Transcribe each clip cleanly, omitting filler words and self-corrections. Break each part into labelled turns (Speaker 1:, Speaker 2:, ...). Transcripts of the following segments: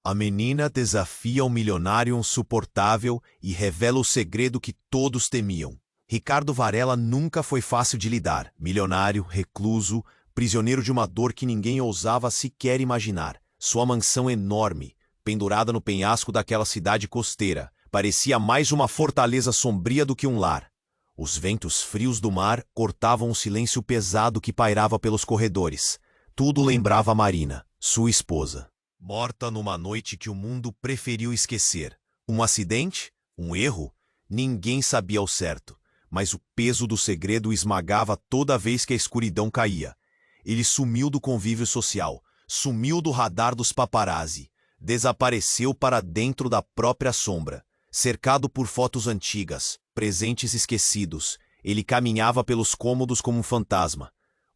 Speaker 1: A menina desafia o milionário insuportável e revela o segredo que todos temiam. Ricardo Varela nunca foi fácil de lidar. Milionário, recluso, prisioneiro de uma dor que ninguém ousava sequer imaginar. Sua mansão enorme, pendurada no penhasco daquela cidade costeira, parecia mais uma fortaleza sombria do que um lar. Os ventos frios do mar cortavam o silêncio pesado que pairava pelos corredores. Tudo lembrava Marina, sua esposa. Morta numa noite que o mundo preferiu esquecer. Um acidente? Um erro? Ninguém sabia ao certo, mas o peso do segredo o esmagava toda vez que a escuridão caía. Ele sumiu do convívio social, sumiu do radar dos paparazzi, desapareceu para dentro da própria sombra. Cercado por fotos antigas, presentes esquecidos, ele caminhava pelos cômodos como um fantasma.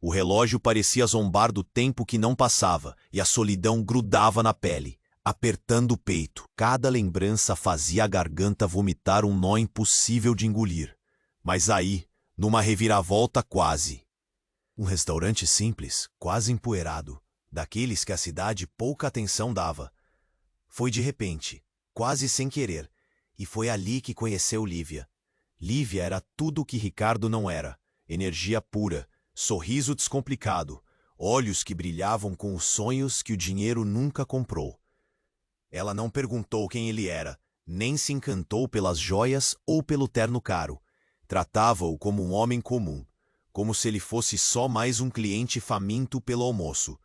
Speaker 1: O relógio parecia zombar do tempo que não passava, e a solidão grudava na pele, apertando o peito. Cada lembrança fazia a garganta vomitar um nó impossível de engolir. Mas aí, numa reviravolta quase. Um restaurante simples, quase empoeirado, daqueles que a cidade pouca atenção dava. Foi de repente, quase sem querer, e foi ali que conheceu Lívia. Lívia era tudo o que Ricardo não era: energia pura, sorriso descomplicado, olhos que brilhavam com os sonhos que o dinheiro nunca comprou. Ela não perguntou quem ele era, nem se encantou pelas joias ou pelo terno caro. Tratava-o como um homem comum, como se ele fosse só mais um cliente faminto pelo almoço.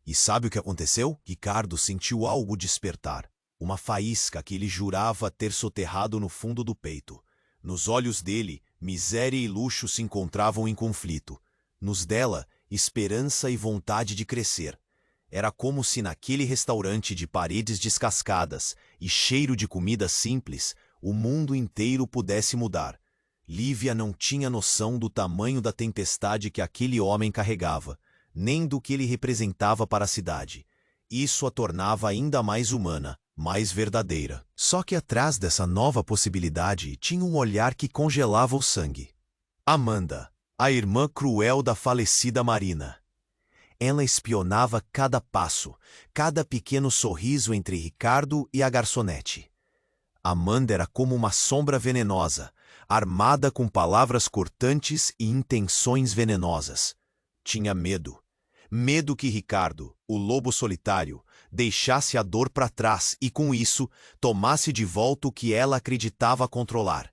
Speaker 1: E sabe o que aconteceu? Ricardo sentiu algo despertar, uma faísca que ele jurava ter soterrado no fundo do peito. Nos olhos dele, miséria e luxo se encontravam em conflito. Nos dela, esperança e vontade de crescer. Era como se naquele restaurante de paredes descascadas e cheiro de comida simples, o mundo inteiro pudesse mudar. Lívia não tinha noção do tamanho da tempestade que aquele homem carregava, nem do que ele representava para a cidade. Isso a tornava ainda mais humana, mais verdadeira. Só que atrás dessa nova possibilidade tinha um olhar que congelava o sangue. Amanda, a irmã cruel da falecida Marina. Ela espionava cada passo, cada pequeno sorriso entre Ricardo e a garçonete. Amanda era como uma sombra venenosa, armada com palavras cortantes e intenções venenosas. Tinha medo. Medo que Ricardo, o lobo solitário, deixasse a dor para trás e, com isso, tomasse de volta o que ela acreditava controlar.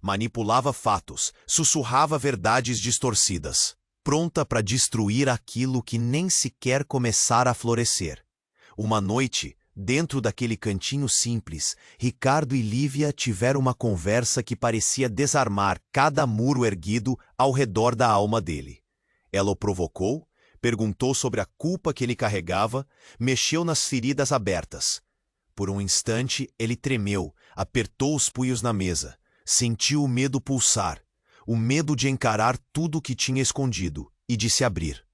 Speaker 1: Manipulava fatos, sussurrava verdades distorcidas, pronta para destruir aquilo que nem sequer começara a florescer. Uma noite, dentro daquele cantinho simples, Ricardo e Lívia tiveram uma conversa que parecia desarmar cada muro erguido ao redor da alma dele. Ela o provocou, perguntou sobre a culpa que ele carregava, mexeu nas feridas abertas. Por um instante, ele tremeu, apertou os punhos na mesa. Sentiu o medo pulsar, o medo de encarar tudo o que tinha escondido e de se abrir.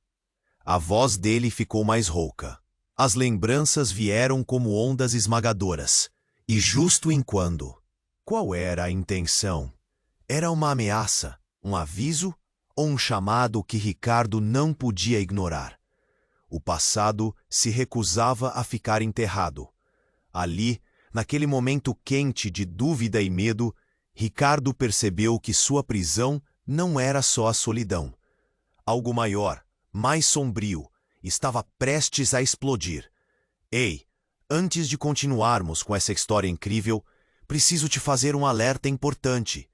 Speaker 1: A voz dele ficou mais rouca. As lembranças vieram como ondas esmagadoras. E justo em quando? Qual era a intenção? Era uma ameaça, um aviso ou um chamado que Ricardo não podia ignorar? O passado se recusava a ficar enterrado. Ali, naquele momento quente de dúvida e medo, Ricardo percebeu que sua prisão não era só a solidão. Algo maior, mais sombrio, estava prestes a explodir. Ei, antes de continuarmos com essa história incrível, preciso te fazer um alerta importante.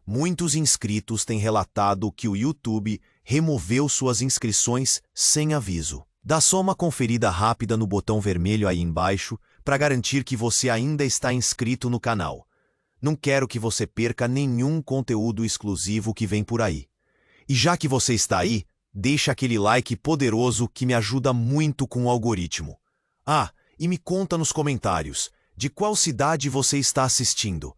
Speaker 1: Muitos inscritos têm relatado que o YouTube removeu suas inscrições sem aviso. Dá só uma conferida rápida no botão vermelho aí embaixo para garantir que você ainda está inscrito no canal. Não quero que você perca nenhum conteúdo exclusivo que vem por aí. E já que você está aí, deixa aquele like poderoso que me ajuda muito com o algoritmo. Ah, e me conta nos comentários, de qual cidade você está assistindo?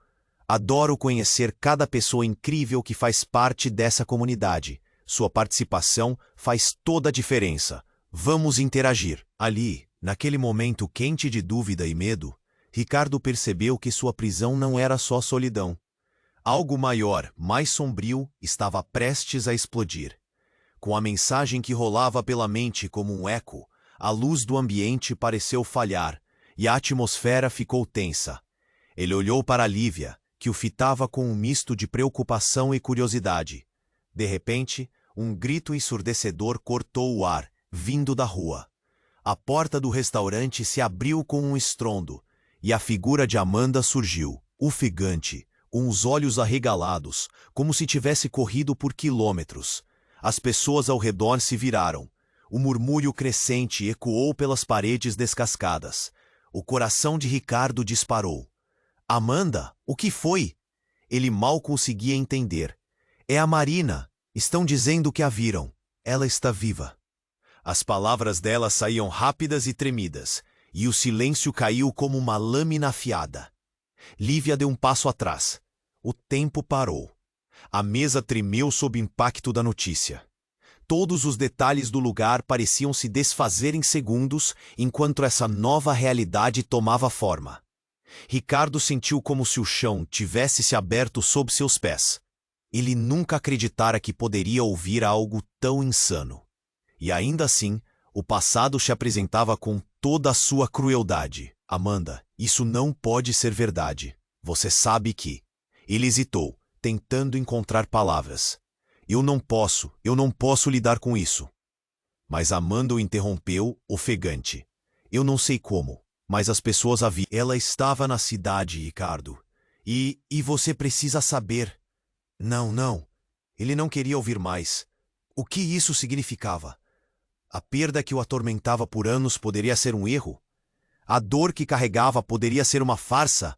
Speaker 1: Adoro conhecer cada pessoa incrível que faz parte dessa comunidade. Sua participação faz toda a diferença. Vamos interagir. Ali, naquele momento quente de dúvida e medo, Ricardo percebeu que sua prisão não era só solidão. Algo maior, mais sombrio, estava prestes a explodir. Com a mensagem que rolava pela mente como um eco, a luz do ambiente pareceu falhar, e a atmosfera ficou tensa. Ele olhou para Lívia, que o fitava com um misto de preocupação e curiosidade. De repente, um grito ensurdecedor cortou o ar, vindo da rua. A porta do restaurante se abriu com um estrondo, e a figura de Amanda surgiu, ofegante, com os olhos arregalados, como se tivesse corrido por quilômetros. As pessoas ao redor se viraram. O murmúrio crescente ecoou pelas paredes descascadas. O coração de Ricardo disparou. Amanda, o que foi? Ele mal conseguia entender. É a Marina. Estão dizendo que a viram. Ela está viva. As palavras dela saíam rápidas e tremidas, e o silêncio caiu como uma lâmina afiada. Lívia deu um passo atrás. O tempo parou. A mesa tremeu sob o impacto da notícia. Todos os detalhes do lugar pareciam se desfazer em segundos enquanto essa nova realidade tomava forma. Ricardo sentiu como se o chão tivesse se aberto sob seus pés. Ele nunca acreditara que poderia ouvir algo tão insano. E ainda assim, o passado se apresentava com toda a sua crueldade. Amanda, isso não pode ser verdade. Você sabe que... Ele hesitou, tentando encontrar palavras. Eu não posso lidar com isso. Mas Amanda o interrompeu, ofegante. Eu não sei como, mas as pessoas a viram. Ela estava na cidade, Ricardo. E você precisa saber. Não. Ele não queria ouvir mais. O que isso significava? A perda que o atormentava por anos poderia ser um erro? A dor que carregava poderia ser uma farsa?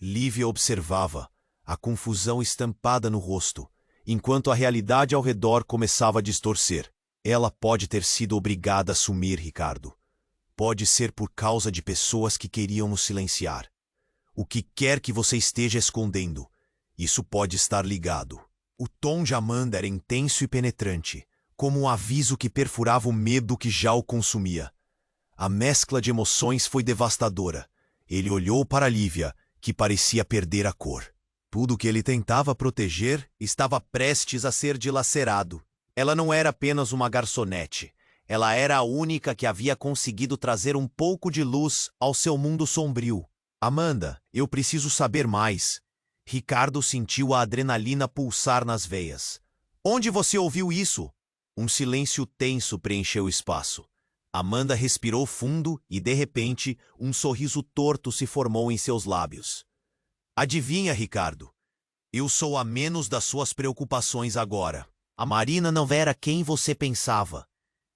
Speaker 1: Lívia observava, a confusão estampada no rosto, enquanto a realidade ao redor começava a distorcer. Ela pode ter sido obrigada a sumir, Ricardo. Pode ser por causa de pessoas que queriam nos silenciar. O que quer que você esteja escondendo, isso pode estar ligado. O tom de Amanda era intenso e penetrante, como um aviso que perfurava o medo que já o consumia. A mescla de emoções foi devastadora. Ele olhou para Lívia, que parecia perder a cor. Tudo que ele tentava proteger estava prestes a ser dilacerado. Ela não era apenas uma garçonete. Ela era a única que havia conseguido trazer um pouco de luz ao seu mundo sombrio. Amanda, eu preciso saber mais. Ricardo sentiu a adrenalina pulsar nas veias. Onde você ouviu isso? Um silêncio tenso preencheu o espaço. Amanda respirou fundo e, de repente, um sorriso torto se formou em seus lábios. Adivinha, Ricardo? Eu sou a menos das suas preocupações agora. A Marina não era quem você pensava.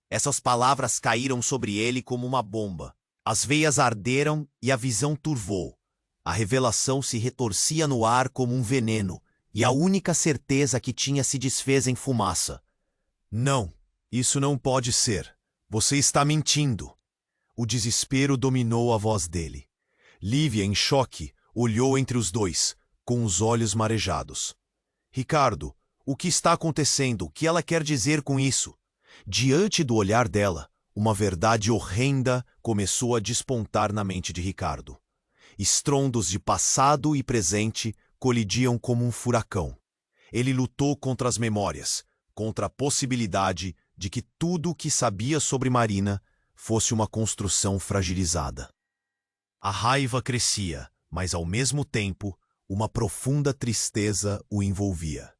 Speaker 1: Essas palavras caíram sobre ele como uma bomba. As veias arderam e a visão turvou. A revelação se retorcia no ar como um veneno, e a única certeza que tinha se desfez em fumaça. Não, isso não pode ser. Você está mentindo. O desespero dominou a voz dele. Lívia, em choque, olhou entre os dois, com os olhos marejados. Ricardo, o que está acontecendo? O que ela quer dizer com isso? Diante do olhar dela, uma verdade horrenda começou a despontar na mente de Ricardo. Estrondos de passado e presente colidiam como um furacão. Ele lutou contra as memórias, contra a possibilidade de que tudo o que sabia sobre Marina fosse uma construção fragilizada. A raiva crescia, mas ao mesmo tempo, uma profunda tristeza o envolvia.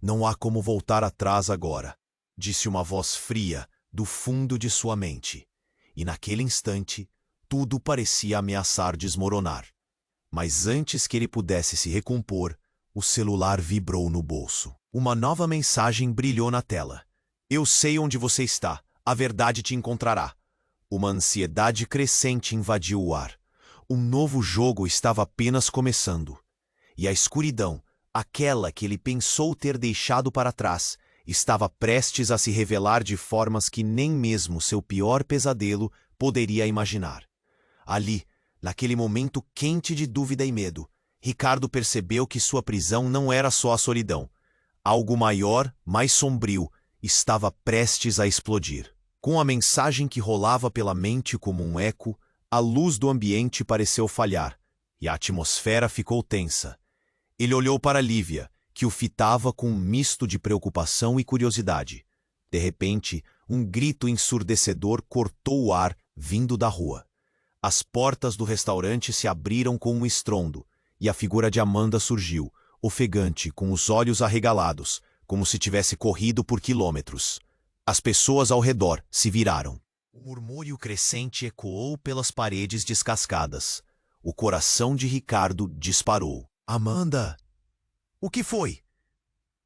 Speaker 1: Não há como voltar atrás agora, disse uma voz fria do fundo de sua mente. E naquele instante, tudo parecia ameaçar desmoronar. Mas antes que ele pudesse se recompor, o celular vibrou no bolso. Uma nova mensagem brilhou na tela. Eu sei onde você está. A verdade te encontrará. Uma ansiedade crescente invadiu o ar. Um novo jogo estava apenas começando. E a escuridão, aquela que ele pensou ter deixado para trás, estava prestes a se revelar de formas que nem mesmo seu pior pesadelo poderia imaginar. Ali, naquele momento quente de dúvida e medo, Ricardo percebeu que sua prisão não era só a solidão. Algo maior, mais sombrio, estava prestes a explodir. Com a mensagem que rolava pela mente como um eco, a luz do ambiente pareceu falhar, e a atmosfera ficou tensa. Ele olhou para Lívia, que o fitava com um misto de preocupação e curiosidade. De repente, um grito ensurdecedor cortou o ar, vindo da rua. As portas do restaurante se abriram com um estrondo, e a figura de Amanda surgiu, ofegante, com os olhos arregalados, como se tivesse corrido por quilômetros. As pessoas ao redor se viraram. O murmúrio crescente ecoou pelas paredes descascadas. O coração de Ricardo disparou. Amanda! O que foi?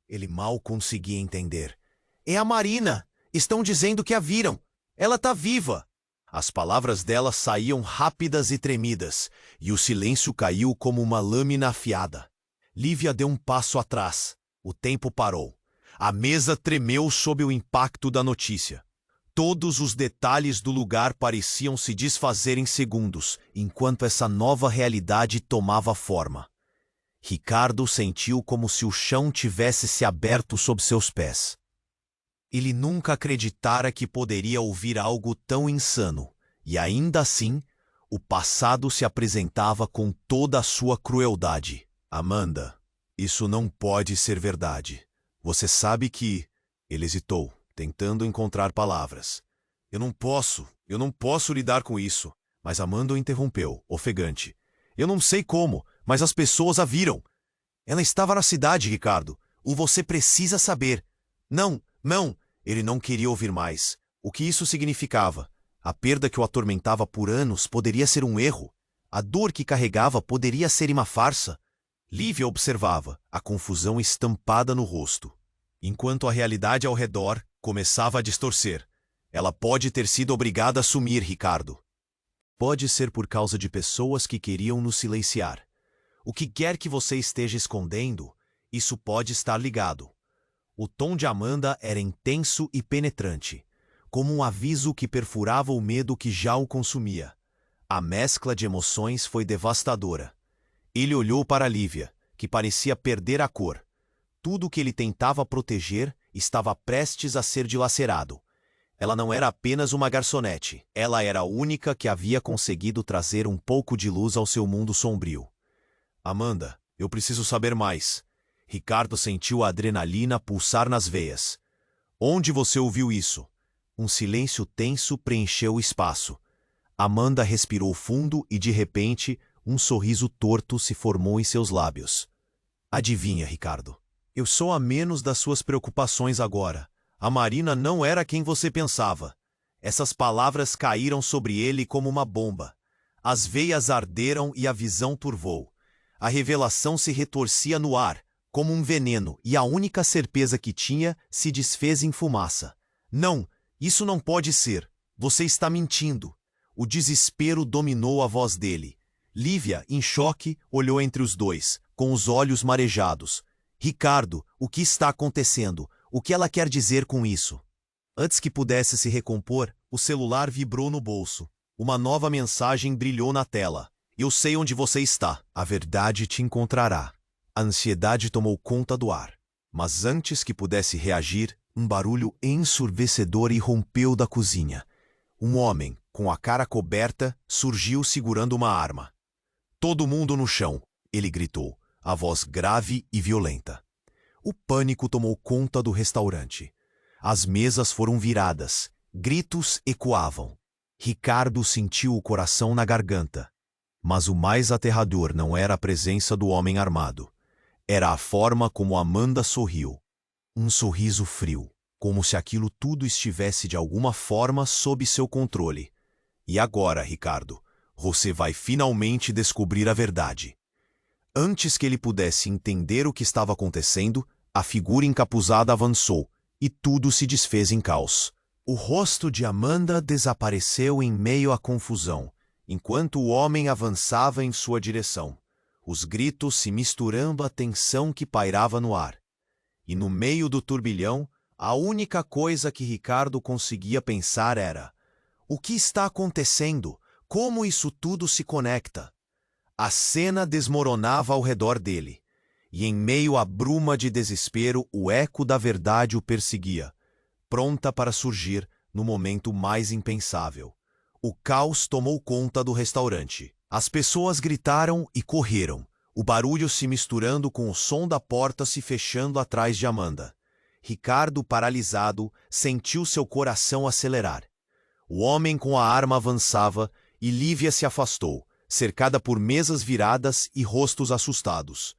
Speaker 1: Ele mal conseguia entender. É a Marina! Estão dizendo que a viram! Ela tá viva! As palavras dela saíam rápidas e tremidas, e o silêncio caiu como uma lâmina afiada. Lívia deu um passo atrás. O tempo parou. A mesa tremeu sob o impacto da notícia. Todos os detalhes do lugar pareciam se desfazer em segundos, enquanto essa nova realidade tomava forma. Ricardo sentiu como se o chão tivesse se aberto sob seus pés. Ele nunca acreditara que poderia ouvir algo tão insano, e ainda assim, o passado se apresentava com toda a sua crueldade. Amanda, isso não pode ser verdade. Você sabe que... Ele hesitou, tentando encontrar palavras. Eu não posso lidar com isso. Mas Amanda o interrompeu, ofegante. Eu não sei como, mas as pessoas a viram. Ela estava na cidade, Ricardo. Você precisa saber. Não. Ele não queria ouvir mais. O que isso significava? A perda que o atormentava por anos poderia ser um erro. A dor que carregava poderia ser uma farsa. Lívia observava, a confusão estampada no rosto, enquanto a realidade ao redor começava a distorcer. Ela pode ter sido obrigada a sumir, Ricardo. Pode ser por causa de pessoas que queriam nos silenciar. O que quer que você esteja escondendo, isso pode estar ligado. O tom de Amanda era intenso e penetrante, como um aviso que perfurava o medo que já o consumia. A mescla de emoções foi devastadora. Ele olhou para Lívia, que parecia perder a cor. Tudo o que ele tentava proteger estava prestes a ser dilacerado. Ela não era apenas uma garçonete. Ela era a única que havia conseguido trazer um pouco de luz ao seu mundo sombrio. Amanda, eu preciso saber mais. Ricardo sentiu a adrenalina pulsar nas veias. Onde você ouviu isso? Um silêncio tenso preencheu o espaço. Amanda respirou fundo e, de repente, um sorriso torto se formou em seus lábios. Adivinha, Ricardo. Eu sou a menos das suas preocupações agora. A Marina não era quem você pensava. Essas palavras caíram sobre ele como uma bomba. As veias arderam e a visão turvou. A revelação se retorcia no ar, como um veneno, e a única certeza que tinha se desfez em fumaça. Não, isso não pode ser. Você está mentindo. O desespero dominou a voz dele. Lívia, em choque, olhou entre os dois, com os olhos marejados. Ricardo, o que está acontecendo? O que ela quer dizer com isso? Antes que pudesse se recompor, o celular vibrou no bolso. Uma nova mensagem brilhou na tela. Eu sei onde você está. A verdade te encontrará. A ansiedade tomou conta do ar. Mas antes que pudesse reagir, um barulho ensurdecedor irrompeu da cozinha. Um homem, com a cara coberta, surgiu segurando uma arma. Todo mundo no chão, ele gritou, a voz grave e violenta. O pânico tomou conta do restaurante. As mesas foram viradas, gritos ecoavam. Ricardo sentiu o coração na garganta. Mas o mais aterrador não era a presença do homem armado. Era a forma como Amanda sorriu. Um sorriso frio, como se aquilo tudo estivesse de alguma forma sob seu controle. E agora, Ricardo, você vai finalmente descobrir a verdade. Antes que ele pudesse entender o que estava acontecendo, a figura encapuzada avançou, e tudo se desfez em caos. O rosto de Amanda desapareceu em meio à confusão, enquanto o homem avançava em sua direção. Os gritos se misturando à tensão que pairava no ar. E no meio do turbilhão, a única coisa que Ricardo conseguia pensar era: o que está acontecendo? Como isso tudo se conecta? A cena desmoronava ao redor dele, e em meio à bruma de desespero, o eco da verdade o perseguia, pronta para surgir no momento mais impensável. O caos tomou conta do restaurante. As pessoas gritaram e correram, o barulho se misturando com o som da porta se fechando atrás de Amanda. Ricardo, paralisado, sentiu seu coração acelerar. O homem com a arma avançava, e Lívia se afastou, cercada por mesas viradas e rostos assustados.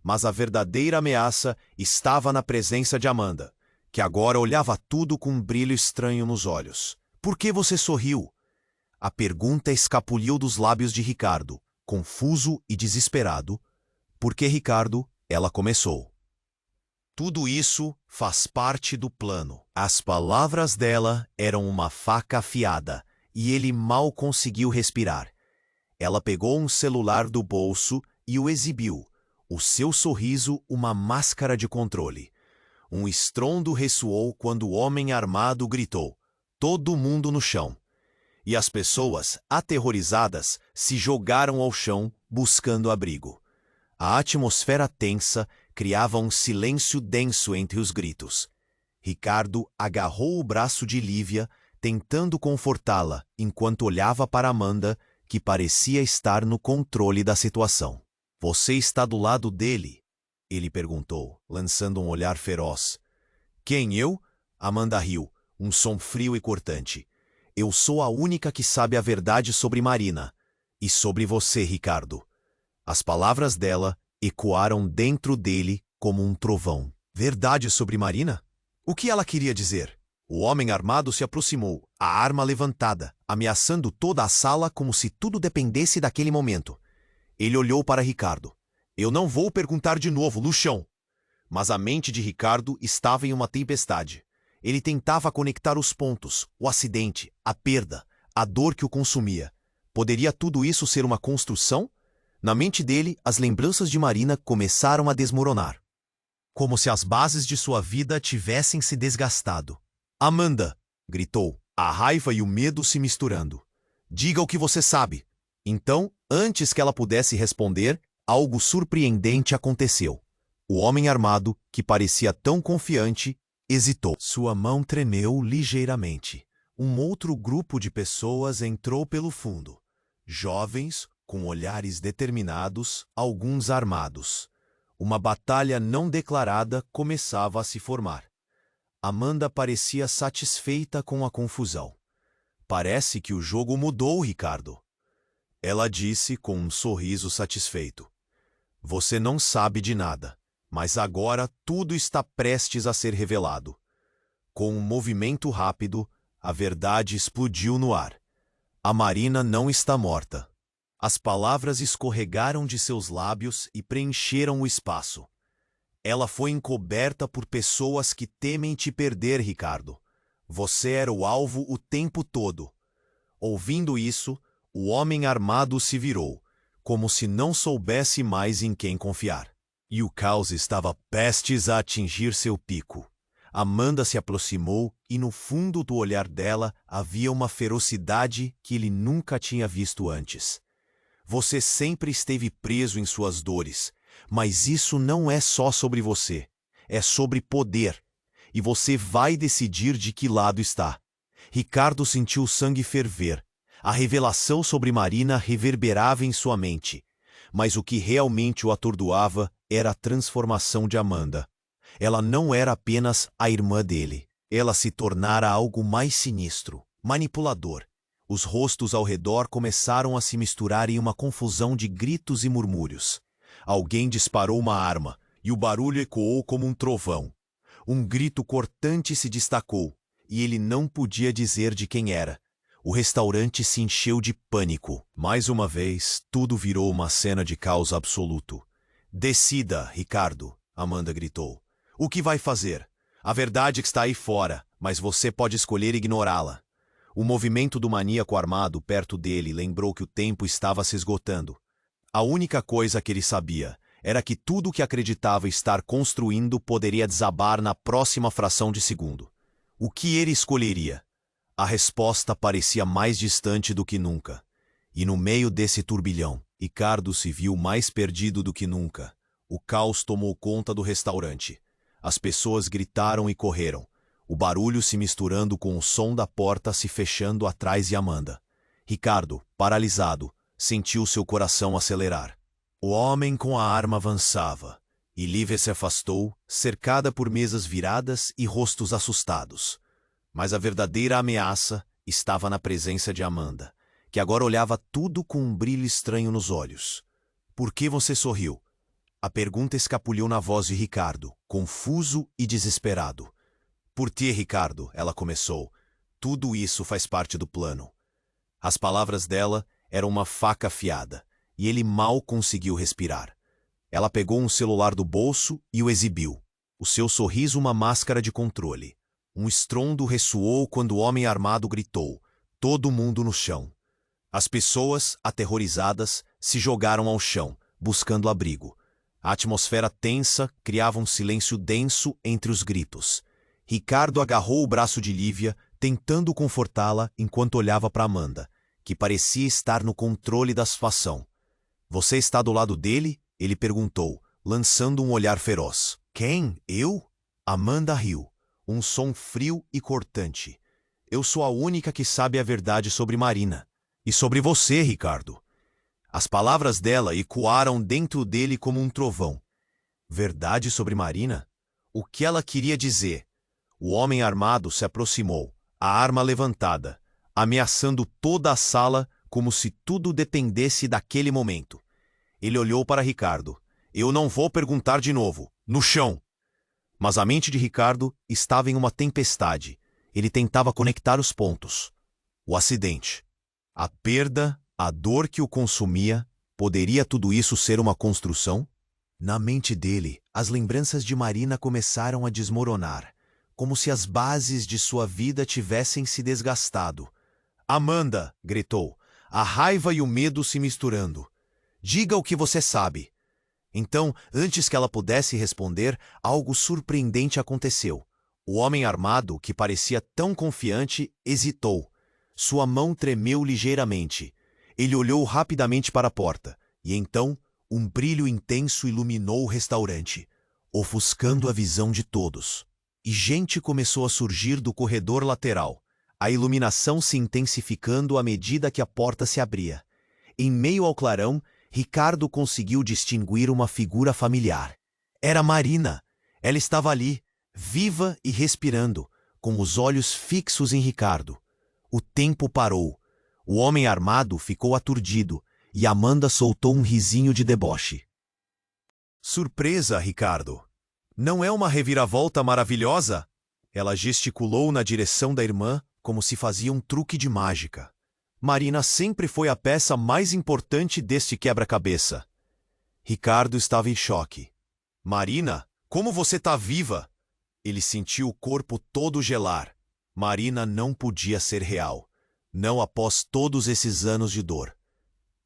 Speaker 1: Mas a verdadeira ameaça estava na presença de Amanda, que agora olhava tudo com um brilho estranho nos olhos. Por que você sorriu? A pergunta escapuliu dos lábios de Ricardo, confuso e desesperado. Por que, Ricardo? Ela começou. Tudo isso faz parte do plano. As palavras dela eram uma faca afiada, e ele mal conseguiu respirar. Ela pegou um celular do bolso e o exibiu, o seu sorriso uma máscara de controle. Um estrondo ressoou quando o homem armado gritou: "Todo mundo no chão!" E as pessoas, aterrorizadas, se jogaram ao chão, buscando abrigo. A atmosfera tensa criava um silêncio denso entre os gritos. Ricardo agarrou o braço de Lívia, tentando confortá-la, enquanto olhava para Amanda, que parecia estar no controle da situação. "Você está do lado dele?" ele perguntou, lançando um olhar feroz. "Quem, eu?" Amanda riu, um som frio e cortante. "Eu sou a única que sabe a verdade sobre Marina. E sobre você, Ricardo." As palavras dela ecoaram dentro dele como um trovão. Verdade sobre Marina? O que ela queria dizer? O homem armado se aproximou, a arma levantada, ameaçando toda a sala como se tudo dependesse daquele momento. Ele olhou para Ricardo. "Eu não vou perguntar de novo, no chão." Mas a mente de Ricardo estava em uma tempestade. Ele tentava conectar os pontos, o acidente, a perda, a dor que o consumia. Poderia tudo isso ser uma construção? Na mente dele, as lembranças de Marina começaram a desmoronar. Como se as bases de sua vida tivessem se desgastado. "Amanda!" gritou, a raiva e o medo se misturando. "Diga o que você sabe." Então, antes que ela pudesse responder, algo surpreendente aconteceu. O homem armado, que parecia tão confiante, hesitou. Sua mão tremeu ligeiramente. Um outro grupo de pessoas entrou pelo fundo. Jovens, com olhares determinados, alguns armados. Uma batalha não declarada começava a se formar. Amanda parecia satisfeita com a confusão. "Parece que o jogo mudou, Ricardo." Ela disse com um sorriso satisfeito. "Você não sabe de nada, mas agora tudo está prestes a ser revelado." Com um movimento rápido, a verdade explodiu no ar. A Marina não está morta. As palavras escorregaram de seus lábios e preencheram o espaço. "Ela foi encoberta por pessoas que temem te perder, Ricardo. Você era o alvo o tempo todo." Ouvindo isso, o homem armado se virou, como se não soubesse mais em quem confiar. E o caos estava prestes a atingir seu pico. Amanda se aproximou e no fundo do olhar dela havia uma ferocidade que ele nunca tinha visto antes. "Você sempre esteve preso em suas dores, mas isso não é só sobre você. É sobre poder. E você vai decidir de que lado está." Ricardo sentiu o sangue ferver. A revelação sobre Marina reverberava em sua mente. Mas o que realmente o atordoava era a transformação de Amanda. Ela não era apenas a irmã dele. Ela se tornara algo mais sinistro, manipulador. Os rostos ao redor começaram a se misturar em uma confusão de gritos e murmúrios. Alguém disparou uma arma, e o barulho ecoou como um trovão. Um grito cortante se destacou, e ele não podia dizer de quem era. O restaurante se encheu de pânico. Mais uma vez, tudo virou uma cena de caos absoluto. "Decida, Ricardo", Amanda gritou. "O que vai fazer? A verdade está aí fora, mas você pode escolher ignorá-la." O movimento do maníaco armado perto dele lembrou que o tempo estava se esgotando. A única coisa que ele sabia era que tudo o que acreditava estar construindo poderia desabar na próxima fração de segundo. O que ele escolheria? A resposta parecia mais distante do que nunca. E no meio desse turbilhão, Ricardo se viu mais perdido do que nunca. O caos tomou conta do restaurante. As pessoas gritaram e correram, o barulho se misturando com o som da porta se fechando atrás de Amanda. Ricardo, paralisado, sentiu seu coração acelerar. O homem com a arma avançava, e Lívia se afastou, cercada por mesas viradas e rostos assustados. Mas a verdadeira ameaça estava na presença de Amanda, que agora olhava tudo com um brilho estranho nos olhos. Por que você sorriu? A pergunta escapuliu na voz de Ricardo, confuso e desesperado. Por ti, Ricardo, ela começou. Tudo isso faz parte do plano. As palavras dela eram uma faca afiada, e ele mal conseguiu respirar. Ela pegou um celular do bolso e o exibiu. O seu sorriso uma máscara de controle. Um estrondo ressoou quando o homem armado gritou. Todo mundo no chão. As pessoas, aterrorizadas, se jogaram ao chão, buscando abrigo. A atmosfera tensa criava um silêncio denso entre os gritos. Ricardo agarrou o braço de Lívia, tentando confortá-la enquanto olhava para Amanda, que parecia estar no controle da situação. Você está do lado dele? Ele perguntou, lançando um olhar feroz. Quem? Eu? Amanda riu. Um som frio e cortante. Eu sou a única que sabe a verdade sobre Marina. E sobre você, Ricardo. As palavras dela ecoaram dentro dele como um trovão. Verdade sobre Marina? O que ela queria dizer? O homem armado se aproximou, a arma levantada, ameaçando toda a sala como se tudo dependesse daquele momento. Ele olhou para Ricardo. Eu não vou perguntar de novo. No chão! Mas a mente de Ricardo estava em uma tempestade. Ele tentava conectar os pontos. O acidente. A perda, a dor que o consumia, poderia tudo isso ser uma construção? Na mente dele, as lembranças de Marina começaram a desmoronar, como se as bases de sua vida tivessem se desgastado. Amanda! Gritou, a raiva e o medo se misturando. Diga o que você sabe. Então, antes que ela pudesse responder, algo surpreendente aconteceu. O homem armado, que parecia tão confiante, hesitou. Sua mão tremeu ligeiramente. Ele olhou rapidamente para a porta, e então um brilho intenso iluminou o restaurante, ofuscando a visão de todos. E gente começou a surgir do corredor lateral, a iluminação se intensificando à medida que a porta se abria. Em meio ao clarão, Ricardo conseguiu distinguir uma figura familiar. Era Marina. Ela estava ali, viva e respirando, com os olhos fixos em Ricardo. O tempo parou. O homem armado ficou aturdido, e Amanda soltou um risinho de deboche. Surpresa, Ricardo. Não é uma reviravolta maravilhosa? Ela gesticulou na direção da irmã, como se fazia um truque de mágica. Marina sempre foi a peça mais importante deste quebra-cabeça. Ricardo estava em choque. Marina, como você está viva? Ele sentiu o corpo todo gelar. Marina não podia ser real. Não após todos esses anos de dor.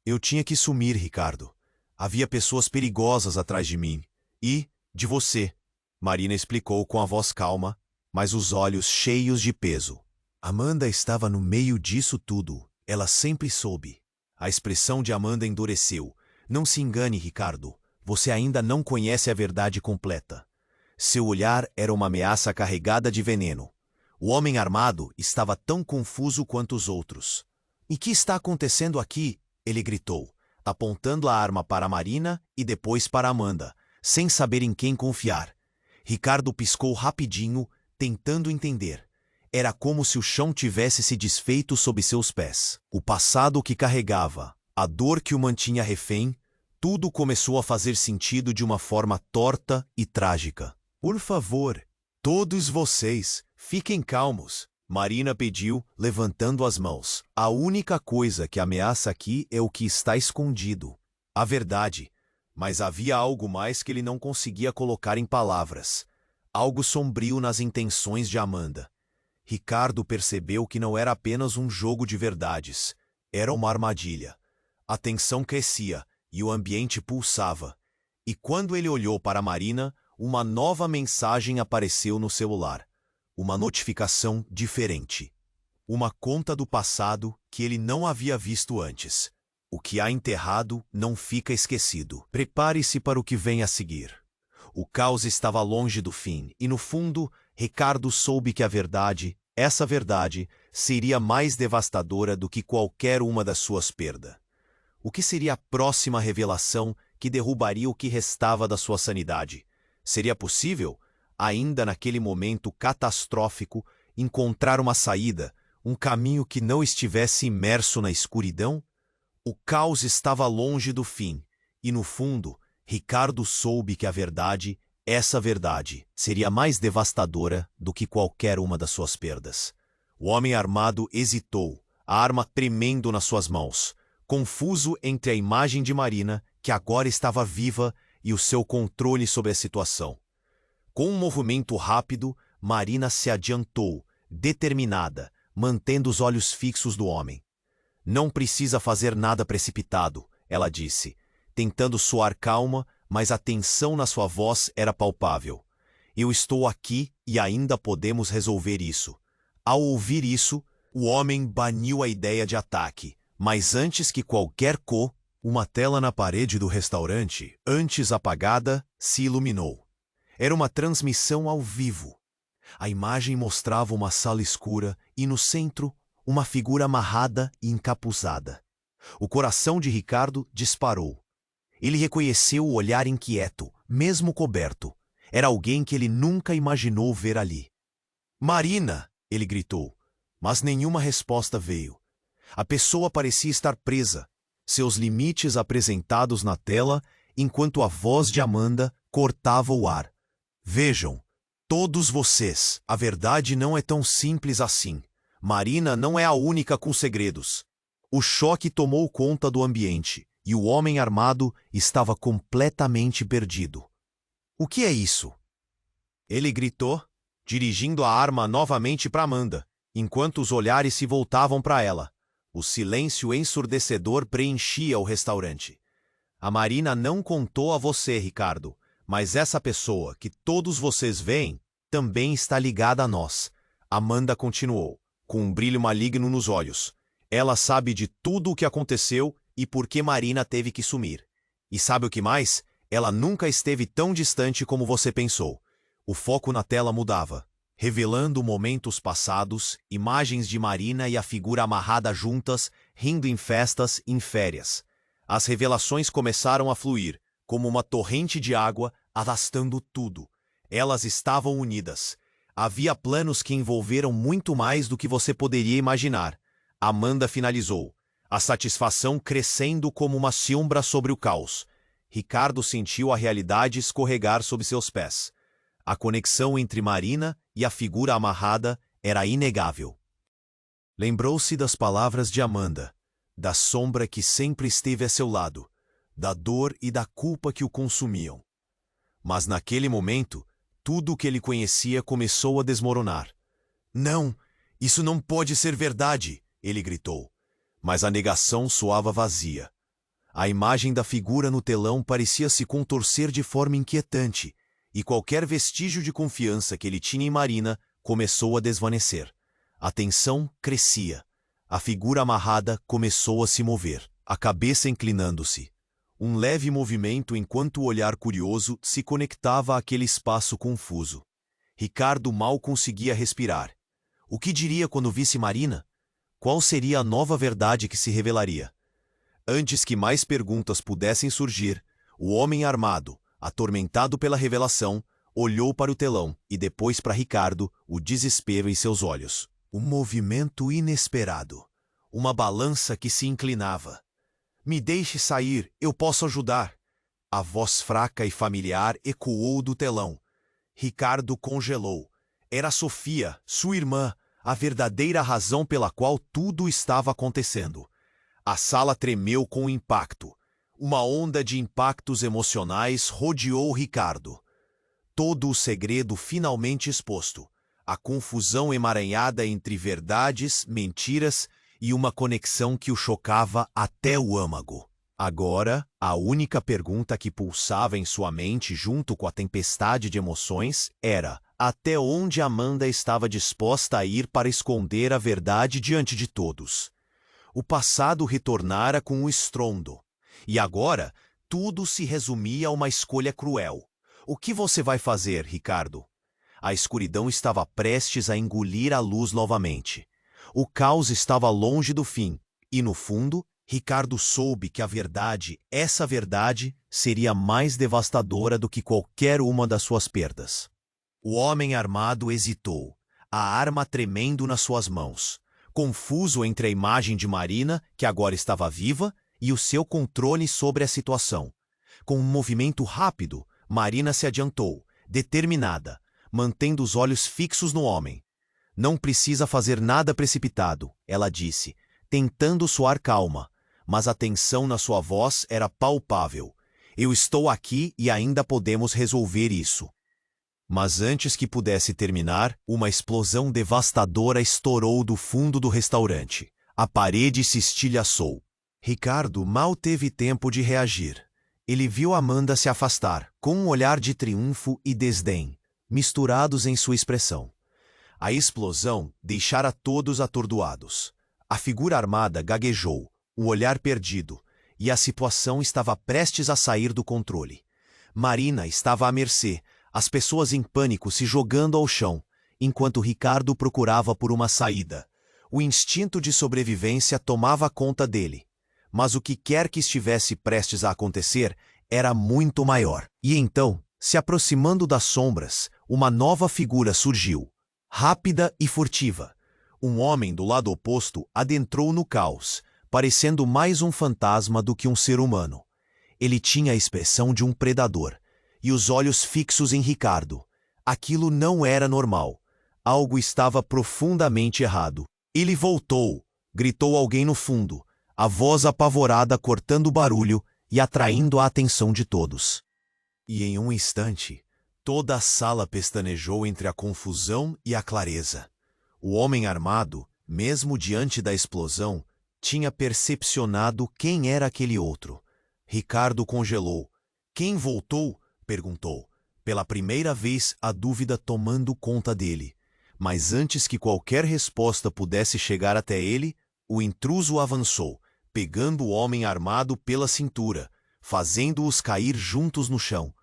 Speaker 1: Eu tinha que sumir, Ricardo. Havia pessoas perigosas atrás de mim. E de você. Marina explicou com a voz calma, mas os olhos cheios de peso. Amanda estava no meio disso tudo. Ela sempre soube. A expressão de Amanda endureceu. Não se engane, Ricardo. Você ainda não conhece a verdade completa. Seu olhar era uma ameaça carregada de veneno. O homem armado estava tão confuso quanto os outros. E que está acontecendo aqui? Ele gritou, apontando a arma para Marina e depois para Amanda, sem saber em quem confiar. Ricardo piscou rapidinho, tentando entender. Era como se o chão tivesse se desfeito sob seus pés. O passado que carregava, a dor que o mantinha refém, tudo começou a fazer sentido de uma forma torta e trágica. Por favor, todos vocês, fiquem calmos, Marina pediu, levantando as mãos. A única coisa que ameaça aqui é o que está escondido. A verdade. Mas havia algo mais que ele não conseguia colocar em palavras. Algo sombrio nas intenções de Amanda. Ricardo percebeu que não era apenas um jogo de verdades. Era uma armadilha. A tensão crescia e o ambiente pulsava. E quando ele olhou para Marina, uma nova mensagem apareceu no celular. Uma notificação diferente. Uma conta do passado que ele não havia visto antes. O que há enterrado não fica esquecido. Prepare-se para o que vem a seguir. O caos estava longe do fim, e no fundo, Ricardo soube que a verdade, essa verdade, seria mais devastadora do que qualquer uma das suas perdas. O que seria a próxima revelação que derrubaria o que restava da sua sanidade? Seria possível, ainda naquele momento catastrófico, encontrar uma saída, Um caminho que não estivesse imerso na escuridão? O caos estava longe do fim, e no fundo, Ricardo soube que a verdade, essa verdade, seria mais devastadora do que qualquer uma das suas perdas. O homem armado hesitou, a arma tremendo nas suas mãos, confuso entre a imagem de Marina, que agora estava viva, e o seu controle sobre a situação. Com um movimento rápido, Marina se adiantou, determinada, mantendo os olhos fixos do homem. Não precisa fazer nada precipitado, ela disse, tentando soar calma, mas a tensão na sua voz era palpável. Eu estou aqui e ainda podemos resolver isso. Ao ouvir isso, o homem baniu a ideia de ataque, mas antes que qualquer uma tela na parede do restaurante, antes apagada, se iluminou. Era uma transmissão ao vivo. A imagem mostrava uma sala escura e, no centro, uma figura amarrada e encapuzada. O coração de Ricardo disparou. Ele reconheceu o olhar inquieto, mesmo coberto. Era alguém que ele nunca imaginou ver ali. "Marina!" ele gritou, mas nenhuma resposta veio. A pessoa parecia estar presa, seus limites apresentados na tela, enquanto a voz de Amanda cortava o ar. "Vejam, todos vocês, a verdade não é tão simples assim. Marina não é a única com segredos." O choque tomou conta do ambiente, e o homem armado estava completamente perdido. "O que é isso?" ele gritou, dirigindo a arma novamente para Amanda, enquanto os olhares se voltavam para ela. O silêncio ensurdecedor preenchia o restaurante. "A Marina não contou a você, Ricardo, mas essa pessoa que todos vocês veem também está ligada a nós." Amanda continuou, com um brilho maligno nos olhos. "Ela sabe de tudo o que aconteceu e por que Marina teve que sumir. E sabe o que mais? Ela nunca esteve tão distante como você pensou." O foco na tela mudava, revelando momentos passados, imagens de Marina e a figura amarrada juntas, rindo em festas, em férias. As revelações começaram a fluir, como uma torrente de água, arrastando tudo. Elas estavam unidas. Havia planos que envolveram muito mais do que você poderia imaginar. Amanda finalizou, a satisfação crescendo como uma sombra sobre o caos. Ricardo sentiu a realidade escorregar sob seus pés. A conexão entre Marina e a figura amarrada era inegável. Lembrou-se das palavras de Amanda, da sombra que sempre esteve a seu lado, da dor e da culpa que o consumiam. Mas naquele momento, tudo o que ele conhecia começou a desmoronar. "Não, isso não pode ser verdade!" ele gritou. Mas a negação soava vazia. A imagem da figura no telão parecia se contorcer de forma inquietante, e qualquer vestígio de confiança que ele tinha em Marina começou a desvanecer. A tensão crescia. A figura amarrada começou a se mover, a cabeça inclinando-se. Um leve movimento enquanto o olhar curioso se conectava àquele espaço confuso. Ricardo mal conseguia respirar. O que diria quando visse Marina? Qual seria a nova verdade que se revelaria? Antes que mais perguntas pudessem surgir, o homem armado, atormentado pela revelação, olhou para o telão e depois para Ricardo, o desespero em seus olhos. Um movimento inesperado. Uma balança que se inclinava. "Me deixe sair, eu posso ajudar." A voz fraca e familiar ecoou do telão. Ricardo congelou. Era Sofia, sua irmã, a verdadeira razão pela qual tudo estava acontecendo. A sala tremeu com o impacto. Uma onda de impactos emocionais rodeou Ricardo. Todo o segredo finalmente exposto. A confusão emaranhada entre verdades, mentiras e uma conexão que o chocava até o âmago. Agora, a única pergunta que pulsava em sua mente junto com a tempestade de emoções era: até onde Amanda estava disposta a ir para esconder a verdade diante de todos? O passado retornara com um estrondo. E agora, tudo se resumia a uma escolha cruel. O que você vai fazer, Ricardo? A escuridão estava prestes a engolir a luz novamente. O caos estava longe do fim, e no fundo, Ricardo soube que a verdade, essa verdade, seria mais devastadora do que qualquer uma das suas perdas. O homem armado hesitou, a arma tremendo nas suas mãos. confuso entre a imagem de Marina, que agora estava viva, e o seu controle sobre a situação. Com um movimento rápido, Marina se adiantou, determinada, mantendo os olhos fixos no homem. Não precisa fazer nada precipitado, ela disse, tentando soar calma, mas a tensão na sua voz era palpável. Eu estou aqui e ainda podemos resolver isso. Mas antes que pudesse terminar, uma explosão devastadora estourou do fundo do restaurante. A parede se estilhaçou. Ricardo mal teve tempo de reagir. Ele viu Amanda se afastar, com um olhar de triunfo e desdém, misturados em sua expressão. A explosão deixara todos atordoados. A figura armada gaguejou, o olhar perdido, e a situação estava prestes a sair do controle. Marina estava à mercê, as pessoas em pânico se jogando ao chão, enquanto Ricardo procurava por uma saída. O instinto de sobrevivência tomava conta dele. Mas o que quer que estivesse prestes a acontecer era muito maior. E então, se aproximando das sombras, uma nova figura surgiu, rápida e furtiva. Um homem do lado oposto adentrou no caos, parecendo mais um fantasma do que um ser humano. Ele tinha a expressão de um predador, e os olhos fixos em Ricardo. Aquilo não era normal. Algo estava profundamente errado. Ele voltou, gritou alguém no fundo, a voz apavorada cortando o barulho e atraindo a atenção de todos. E em um instante, toda a sala pestanejou entre a confusão e a clareza. O homem armado, mesmo diante da explosão, tinha percepcionado quem era aquele outro. Ricardo congelou. Quem voltou? Perguntou. Pela primeira vez, a dúvida tomando conta dele. Mas antes que qualquer resposta pudesse chegar até ele, o intruso avançou, pegando o homem armado pela cintura, fazendo-os cair juntos no chão.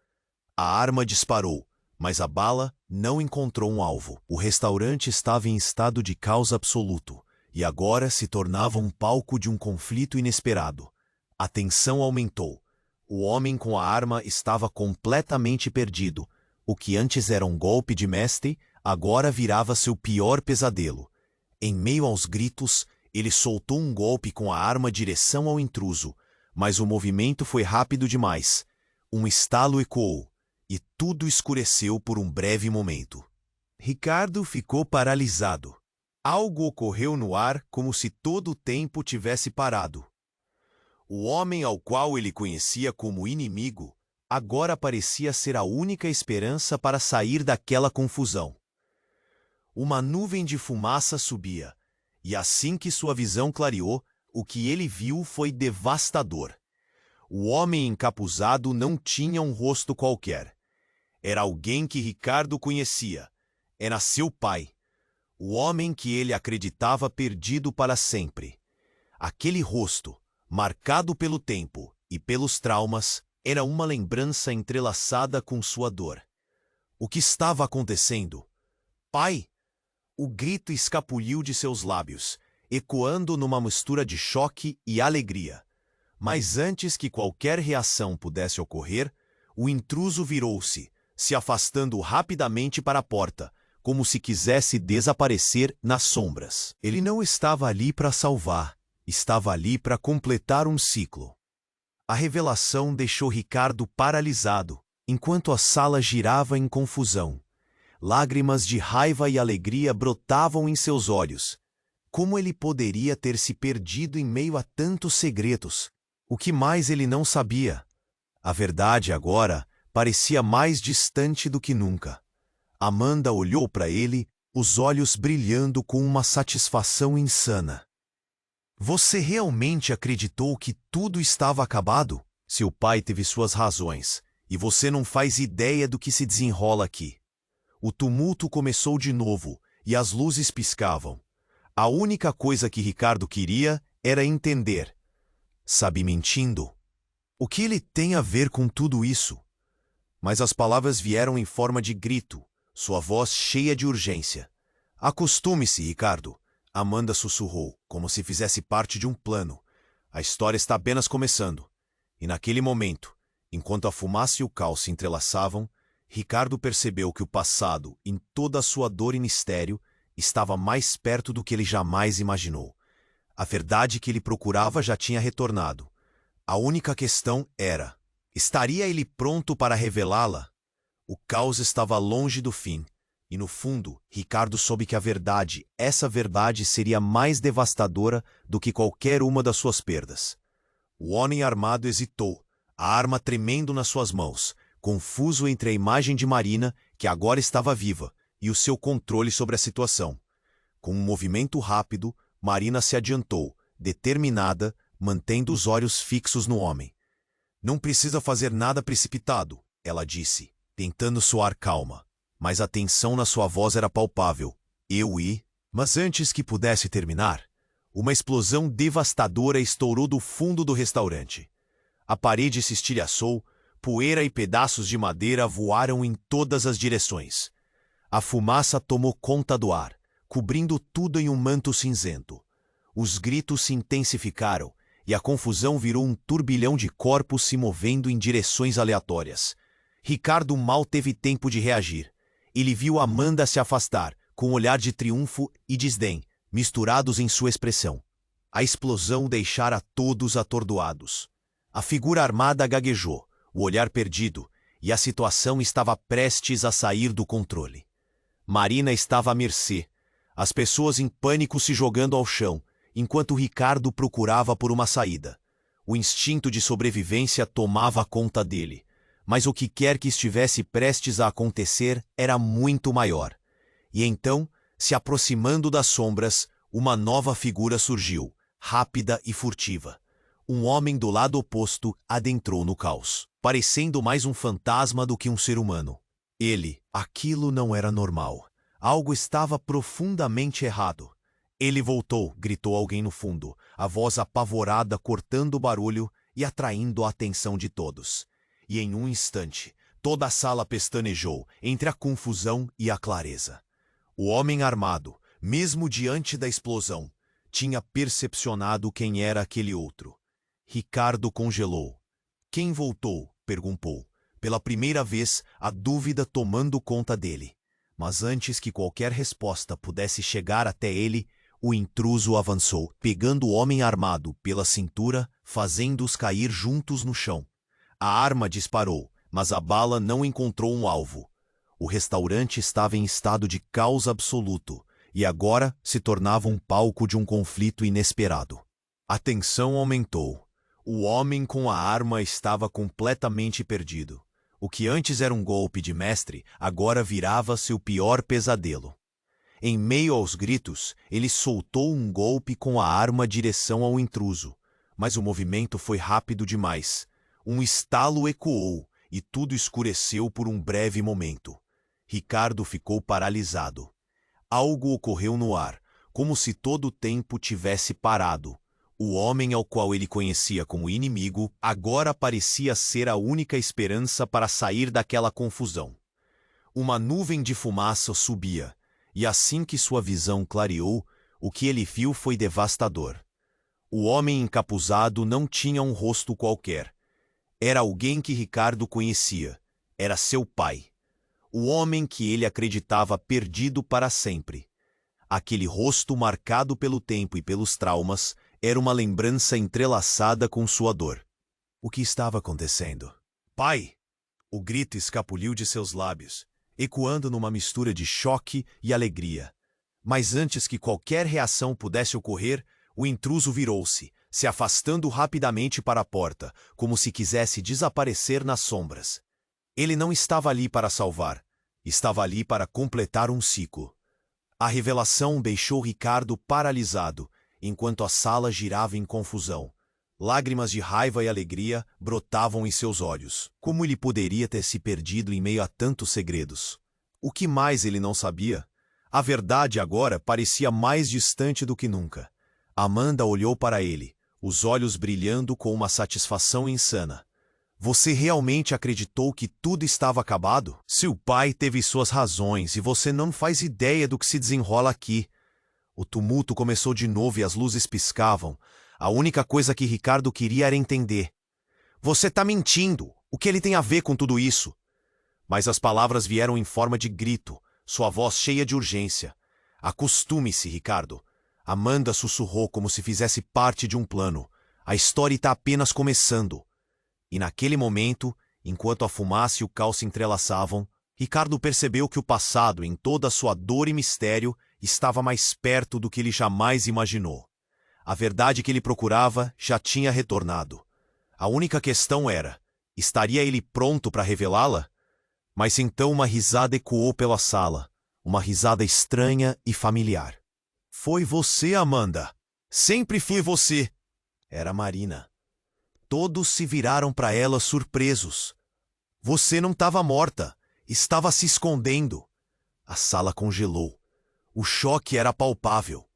Speaker 1: A arma disparou, mas a bala não encontrou um alvo. O restaurante estava em estado de caos absoluto, e agora se tornava um palco de um conflito inesperado. A tensão aumentou. O homem com a arma estava completamente perdido. O que antes era um golpe de mestre, agora virava seu pior pesadelo. Em meio aos gritos, ele soltou um golpe com a arma direção ao intruso, mas o movimento foi rápido demais. Um estalo ecoou, e tudo escureceu por um breve momento. Ricardo ficou paralisado. Algo ocorreu no ar como se todo o tempo tivesse parado. O homem ao qual ele conhecia como inimigo, agora parecia ser a única esperança para sair daquela confusão. Uma nuvem de fumaça subia, e assim que sua visão clareou, o que ele viu foi devastador. O homem encapuzado não tinha um rosto qualquer. Era alguém que Ricardo conhecia. Era seu pai. O homem que ele acreditava perdido para sempre. Aquele rosto, marcado pelo tempo e pelos traumas, era uma lembrança entrelaçada com sua dor. O que estava acontecendo? Pai! O grito escapuliu de seus lábios, ecoando numa mistura de choque e alegria. Mas antes que qualquer reação pudesse ocorrer, o intruso virou-se, se afastando rapidamente para a porta, como se quisesse desaparecer nas sombras. Ele não estava ali para salvar, estava ali para completar um ciclo. A revelação deixou Ricardo paralisado, enquanto a sala girava em confusão. Lágrimas de raiva e alegria brotavam em seus olhos. Como ele poderia ter se perdido em meio a tantos segredos? O que mais ele não sabia? A verdade agora parecia mais distante do que nunca. Amanda olhou para ele, os olhos brilhando com uma satisfação insana. Você realmente acreditou que tudo estava acabado? Seu pai teve suas razões, e você não faz ideia do que se desenrola aqui. O tumulto começou de novo, e as luzes piscavam. A única coisa que Ricardo queria era entender. Sabe, mentindo? O que ele tem a ver com tudo isso? Mas as palavras vieram em forma de grito, sua voz cheia de urgência. Acostume-se, Ricardo. Amanda sussurrou, como se fizesse parte de um plano. A história está apenas começando. E naquele momento, enquanto a fumaça e o caos se entrelaçavam, Ricardo percebeu que o passado, em toda a sua dor e mistério, estava mais perto do que ele jamais imaginou. A verdade que ele procurava já tinha retornado. A única questão era: estaria ele pronto para revelá-la? O caos estava longe do fim, e no fundo, Ricardo soube que essa verdade seria mais devastadora do que qualquer uma das suas perdas. O homem armado hesitou, a arma tremendo nas suas mãos, confuso entre a imagem de Marina, que agora estava viva, e o seu controle sobre a situação. Com um movimento rápido, Marina se adiantou, determinada, mantendo os olhos fixos no homem. Não precisa fazer nada precipitado, ela disse, tentando soar calma. Mas a tensão na sua voz era palpável. Mas antes que pudesse terminar, uma explosão devastadora estourou do fundo do restaurante. A parede se estilhaçou, poeira e pedaços de madeira voaram em todas as direções. A fumaça tomou conta do ar, cobrindo tudo em um manto cinzento. Os gritos se intensificaram e a confusão virou um turbilhão de corpos se movendo em direções aleatórias. Ricardo mal teve tempo de reagir. Ele viu Amanda se afastar, com um olhar de triunfo e desdém, misturados em sua expressão. A explosão deixara todos atordoados. A figura armada gaguejou, o olhar perdido, e a situação estava prestes a sair do controle. Marina estava à mercê, as pessoas em pânico se jogando ao chão, enquanto Ricardo procurava por uma saída. O instinto de sobrevivência tomava conta dele, mas o que quer que estivesse prestes a acontecer era muito maior. E então, se aproximando das sombras, uma nova figura surgiu, rápida e furtiva. Um homem do lado oposto adentrou no caos, parecendo mais um fantasma do que um ser humano. Aquilo não era normal. Algo estava profundamente errado. Ele voltou, gritou alguém no fundo, a voz apavorada cortando o barulho e atraindo a atenção de todos. E em um instante, toda a sala pestanejou entre a confusão e a clareza. O homem armado, mesmo diante da explosão, tinha percepcionado quem era aquele outro. Ricardo congelou. Quem voltou? Perguntou. Pela primeira vez, a dúvida tomando conta dele. Mas antes que qualquer resposta pudesse chegar até ele, o intruso avançou, pegando o homem armado pela cintura, fazendo-os cair juntos no chão. A arma disparou, mas a bala não encontrou um alvo. O restaurante estava em estado de caos absoluto, e agora se tornava um palco de um conflito inesperado. A tensão aumentou. O homem com a arma estava completamente perdido. O que antes era um golpe de mestre, agora virava seu pior pesadelo. Em meio aos gritos, ele soltou um golpe com a arma direção ao intruso, mas o movimento foi rápido demais. Um estalo ecoou e tudo escureceu por um breve momento. Ricardo ficou paralisado. Algo ocorreu no ar, como se todo o tempo tivesse parado. O homem ao qual ele conhecia como inimigo agora parecia ser a única esperança para sair daquela confusão. Uma nuvem de fumaça subia, e assim que sua visão clareou, o que ele viu foi devastador. O homem encapuzado não tinha um rosto qualquer. Era alguém que Ricardo conhecia. Era seu pai. O homem que ele acreditava perdido para sempre. Aquele rosto marcado pelo tempo e pelos traumas era uma lembrança entrelaçada com sua dor. O que estava acontecendo? Pai! O grito escapuliu de seus lábios, ecoando numa mistura de choque e alegria. Mas antes que qualquer reação pudesse ocorrer, o intruso virou-se, se afastando rapidamente para a porta, como se quisesse desaparecer nas sombras. Ele não estava ali para salvar, estava ali para completar um ciclo. A revelação deixou Ricardo paralisado, enquanto a sala girava em confusão. Lágrimas de raiva e alegria brotavam em seus olhos. Como ele poderia ter se perdido em meio a tantos segredos? O que mais ele não sabia? A verdade agora parecia mais distante do que nunca. Amanda olhou para ele, os olhos brilhando com uma satisfação insana. Você realmente acreditou que tudo estava acabado? Seu pai teve suas razões e você não faz ideia do que se desenrola aqui. O tumulto começou de novo e as luzes piscavam. A única coisa que Ricardo queria era entender. Você está mentindo! O que ele tem a ver com tudo isso? Mas as palavras vieram em forma de grito, sua voz cheia de urgência. Acostume-se, Ricardo. Amanda sussurrou como se fizesse parte de um plano. A história está apenas começando. E naquele momento, enquanto a fumaça e o caos se entrelaçavam, Ricardo percebeu que o passado, em toda a sua dor e mistério, estava mais perto do que ele jamais imaginou. A verdade que ele procurava já tinha retornado. A única questão era, estaria ele pronto para revelá-la? Mas então uma risada ecoou pela sala, uma risada estranha e familiar. Foi você, Amanda. Sempre foi você. Era Marina. Todos se viraram para ela surpresos. Você não estava morta. Estava se escondendo. A sala congelou. O choque era palpável.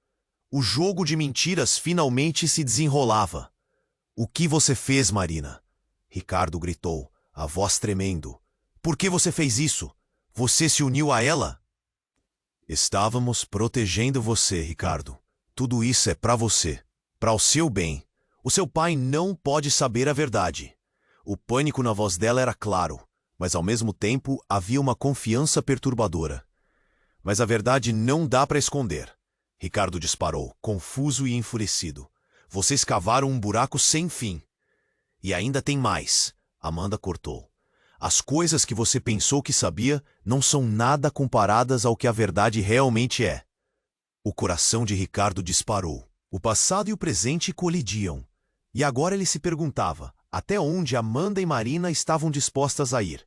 Speaker 1: O jogo de mentiras finalmente se desenrolava. O que você fez, Marina? Ricardo gritou, a voz tremendo. Por que você fez isso? Você se uniu a ela? Estávamos protegendo você, Ricardo. Tudo isso é para você, para o seu bem. O seu pai não pode saber a verdade. O pânico na voz dela era claro, mas ao mesmo tempo havia uma confiança perturbadora. Mas a verdade não dá para esconder. Ricardo disparou, confuso e enfurecido. Vocês cavaram um buraco sem fim. E ainda tem mais. Amanda cortou. As coisas que você pensou que sabia não são nada comparadas ao que a verdade realmente é. O coração de Ricardo disparou. O passado e o presente colidiam. E agora ele se perguntava até onde Amanda e Marina estavam dispostas a ir.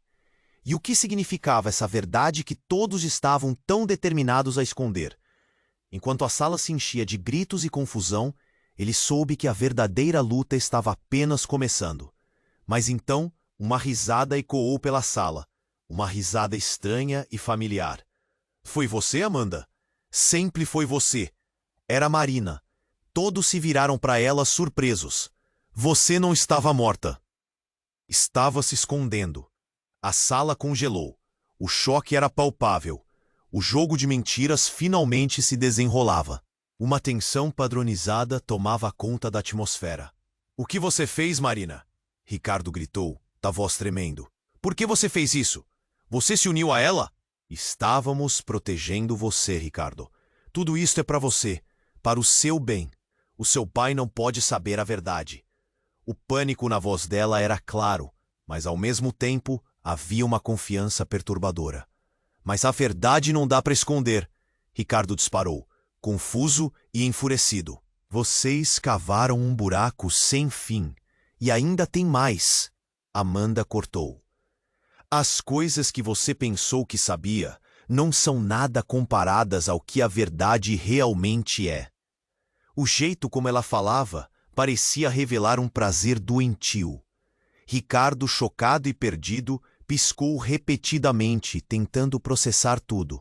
Speaker 1: E o que significava essa verdade que todos estavam tão determinados a esconder? Enquanto a sala se enchia de gritos e confusão, ele soube que a verdadeira luta estava apenas começando. Mas então, uma risada ecoou pela sala. Uma risada estranha e familiar. Foi você, Amanda? Sempre foi você. Era Marina. Todos se viraram para ela surpresos. Você não estava morta. Estava se escondendo. A sala congelou. O choque era palpável. O jogo de mentiras finalmente se desenrolava. Uma tensão padronizada tomava conta da atmosfera. O que você fez, Marina? Ricardo gritou, da voz tremendo. Por que você fez isso? Você se uniu a ela? Estávamos protegendo você, Ricardo. Tudo isto é para você, para o seu bem. O seu pai não pode saber a verdade. O pânico na voz dela era claro, mas ao mesmo tempo havia uma confiança perturbadora. Mas a verdade não dá para esconder. Ricardo disparou, confuso e enfurecido. Vocês cavaram um buraco sem fim. E ainda tem mais. Amanda cortou. As coisas que você pensou que sabia não são nada comparadas ao que a verdade realmente é. O jeito como ela falava parecia revelar um prazer doentio. Ricardo, chocado e perdido, piscou repetidamente, tentando processar tudo.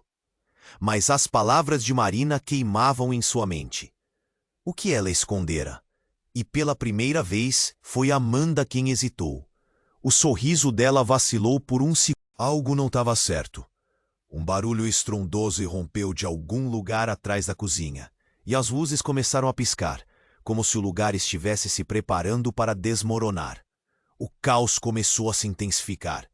Speaker 1: Mas as palavras de Marina queimavam em sua mente. O que ela escondera? E pela primeira vez, foi Amanda quem hesitou. O sorriso dela vacilou por um segundo. Algo não estava certo. Um barulho estrondoso irrompeu de algum lugar atrás da cozinha, e as luzes começaram a piscar, como se o lugar estivesse se preparando para desmoronar. O caos começou a se intensificar.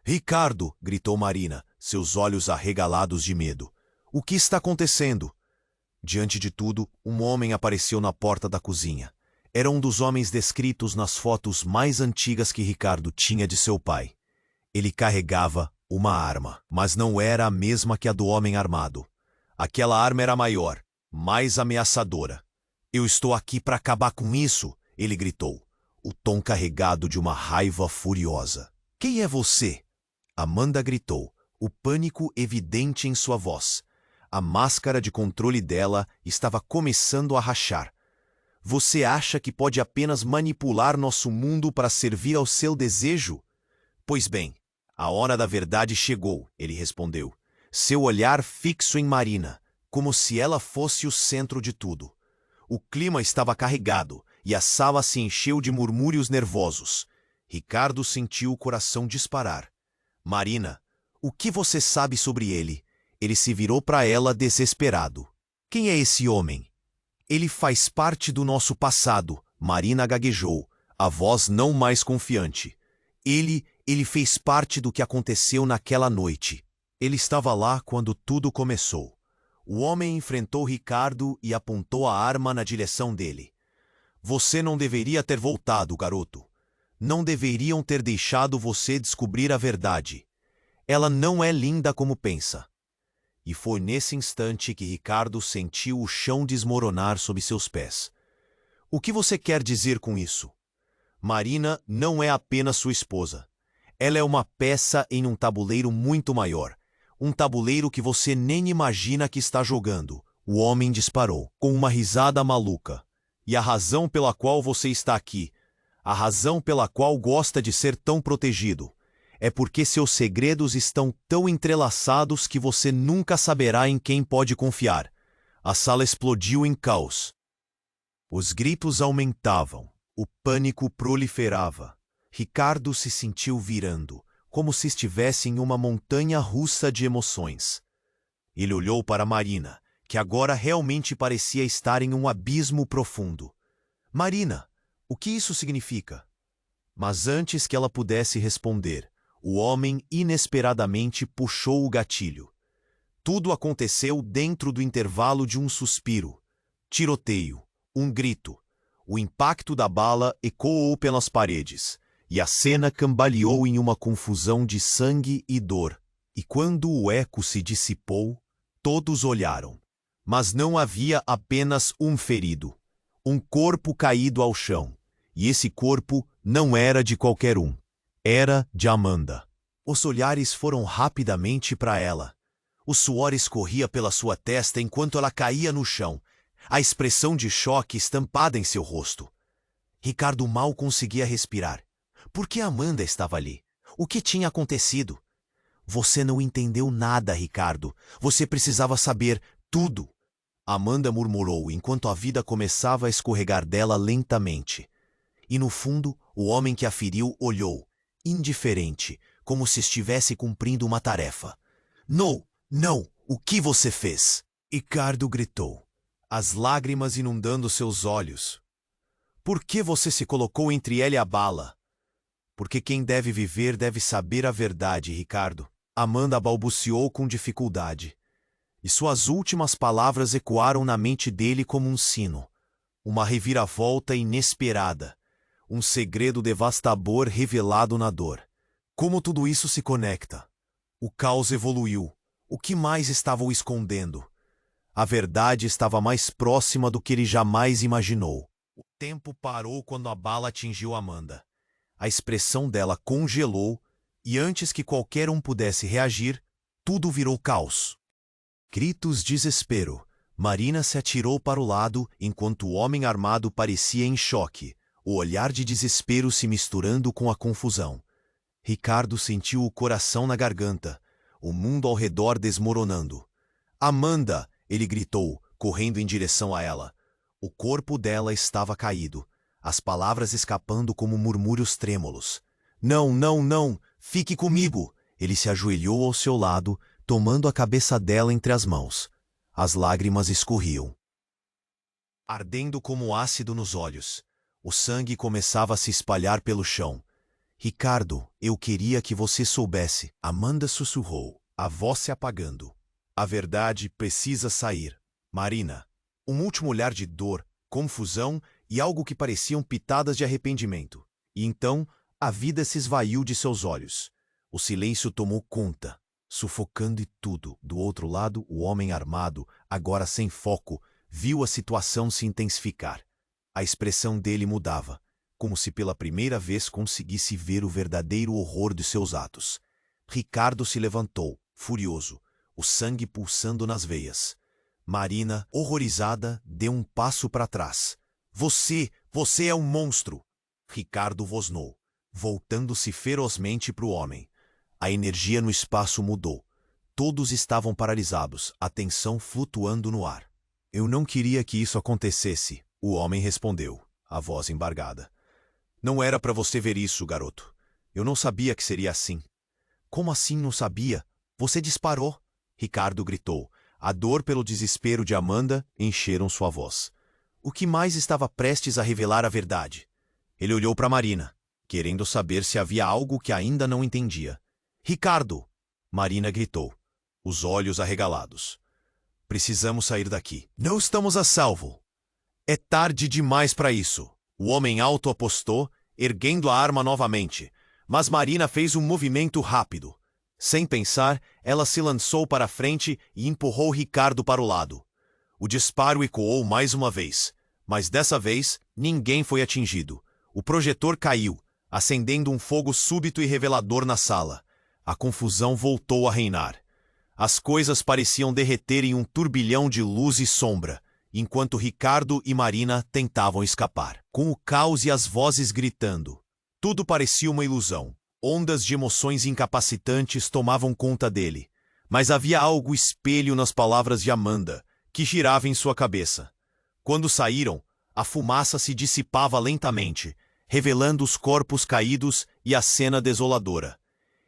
Speaker 1: Ricardo! Gritou Marina, seus olhos arregalados de medo. O que está acontecendo? Diante de tudo, um homem apareceu na porta da cozinha. Era um dos homens descritos nas fotos mais antigas que Ricardo tinha de seu pai. Ele carregava uma arma, mas não era a mesma que a do homem armado. Aquela arma era maior, mais ameaçadora. Eu estou aqui para acabar com isso, ele gritou, o tom carregado de uma raiva furiosa. Quem é você? Amanda gritou, o pânico evidente em sua voz. A máscara de controle dela estava começando a rachar. Você acha que pode apenas manipular nosso mundo para servir ao seu desejo? Pois bem, a hora da verdade chegou, ele respondeu. Seu olhar fixo em Marina, como se ela fosse o centro de tudo. O clima estava carregado e a sala se encheu de murmúrios nervosos. Ricardo sentiu o coração disparar. Marina, o que você sabe sobre ele? Ele se virou para ela desesperado. Quem é esse homem? Ele faz parte do nosso passado, Marina gaguejou, a voz não mais confiante. Ele fez parte do que aconteceu naquela noite. Ele estava lá quando tudo começou. O homem enfrentou Ricardo e apontou a arma na direção dele. Você não deveria ter voltado, garoto. Não deveriam ter deixado você descobrir a verdade. Ela não é linda como pensa. E foi nesse instante que Ricardo sentiu o chão desmoronar sob seus pés. O que você quer dizer com isso? Marina não é apenas sua esposa. Ela é uma peça em um tabuleiro muito maior. Um tabuleiro que você nem imagina que está jogando. O homem disparou, com uma risada maluca. E a razão pela qual você está aqui, a razão pela qual gosta de ser tão protegido, é porque seus segredos estão tão entrelaçados que você nunca saberá em quem pode confiar. A sala explodiu em caos. Os gritos aumentavam, o pânico proliferava. Ricardo se sentiu virando, como se estivesse em uma montanha russa de emoções. Ele olhou para Marina, que agora realmente parecia estar em um abismo profundo. Marina, o que isso significa? Mas antes que ela pudesse responder, o homem inesperadamente puxou o gatilho. Tudo aconteceu dentro do intervalo de um suspiro. Tiroteio, um grito. O impacto da bala ecoou pelas paredes, e a cena cambaleou em uma confusão de sangue e dor. E quando o eco se dissipou, todos olharam. Mas não havia apenas um ferido. Um corpo caído ao chão. E esse corpo não era de qualquer um. Era de Amanda. Os olhares foram rapidamente para ela. O suor escorria pela sua testa enquanto ela caía no chão, a expressão de choque estampada em seu rosto. Ricardo mal conseguia respirar. Por que Amanda estava ali? O que tinha acontecido? Você não entendeu nada, Ricardo. Você precisava saber tudo. Amanda murmurou enquanto a vida começava a escorregar dela lentamente. E no fundo, o homem que a feriu olhou, indiferente, como se estivesse cumprindo uma tarefa. Não, não, o que você fez? Ricardo gritou, as lágrimas inundando seus olhos. Por que você se colocou entre ela e a bala? Porque quem deve viver deve saber a verdade, Ricardo. Amanda balbuciou com dificuldade. E suas últimas palavras ecoaram na mente dele como um sino. Uma reviravolta inesperada. Um segredo devastador revelado na dor. Como tudo isso se conecta? O caos evoluiu. O que mais estavam escondendo? A verdade estava mais próxima do que ele jamais imaginou. O tempo parou quando a bala atingiu Amanda. A expressão dela congelou e antes que qualquer um pudesse reagir, tudo virou caos. Gritos de desespero. Marina se atirou para o lado enquanto o homem armado parecia em choque, o olhar de desespero se misturando com a confusão. Ricardo sentiu o coração na garganta, o mundo ao redor desmoronando. Amanda! Ele gritou, correndo em direção a ela. O corpo dela estava caído, as palavras escapando como murmúrios trêmulos. Não, não, não! Fique comigo! Ele se ajoelhou ao seu lado, tomando a cabeça dela entre as mãos. As lágrimas escorriam, ardendo como ácido nos olhos. O sangue começava a se espalhar pelo chão. Ricardo, eu queria que você soubesse. Amanda sussurrou, a voz se apagando. A verdade precisa sair. Marina. Um último olhar de dor, confusão e algo que pareciam pitadas de arrependimento. E então, a vida se esvaiu de seus olhos. O silêncio tomou conta, sufocando e tudo. Do outro lado, o homem armado, agora sem foco, viu a situação se intensificar. A expressão dele mudava, como se pela primeira vez conseguisse ver o verdadeiro horror de seus atos. Ricardo se levantou, furioso, o sangue pulsando nas veias. Marina, horrorizada, deu um passo para trás. Você é um monstro! Ricardo rosnou, voltando-se ferozmente para o homem. A energia no espaço mudou. Todos estavam paralisados, a tensão flutuando no ar. Eu não queria que isso acontecesse, o homem respondeu, a voz embargada. Não era para você ver isso, garoto. Eu não sabia que seria assim. Como assim não sabia? Você disparou! Ricardo gritou. A dor pelo desespero de Amanda encheram sua voz. O que mais estava prestes a revelar a verdade? Ele olhou para Marina, querendo saber se havia algo que ainda não entendia. Ricardo! Marina gritou, os olhos arregalados. Precisamos sair daqui. Não estamos a salvo. É tarde demais para isso. O homem alto apostou, erguendo a arma novamente, mas Marina fez um movimento rápido. Sem pensar, ela se lançou para a frente e empurrou Ricardo para o lado. O disparo ecoou mais uma vez, mas dessa vez ninguém foi atingido. O projetor caiu, acendendo um fogo súbito e revelador na sala. A confusão voltou a reinar. As coisas pareciam derreter em um turbilhão de luz e sombra, enquanto Ricardo e Marina tentavam escapar. Com o caos e as vozes gritando, tudo parecia uma ilusão. Ondas de emoções incapacitantes tomavam conta dele, mas havia algo espelho nas palavras de Amanda, que girava em sua cabeça. Quando saíram, a fumaça se dissipava lentamente, revelando os corpos caídos e a cena desoladora.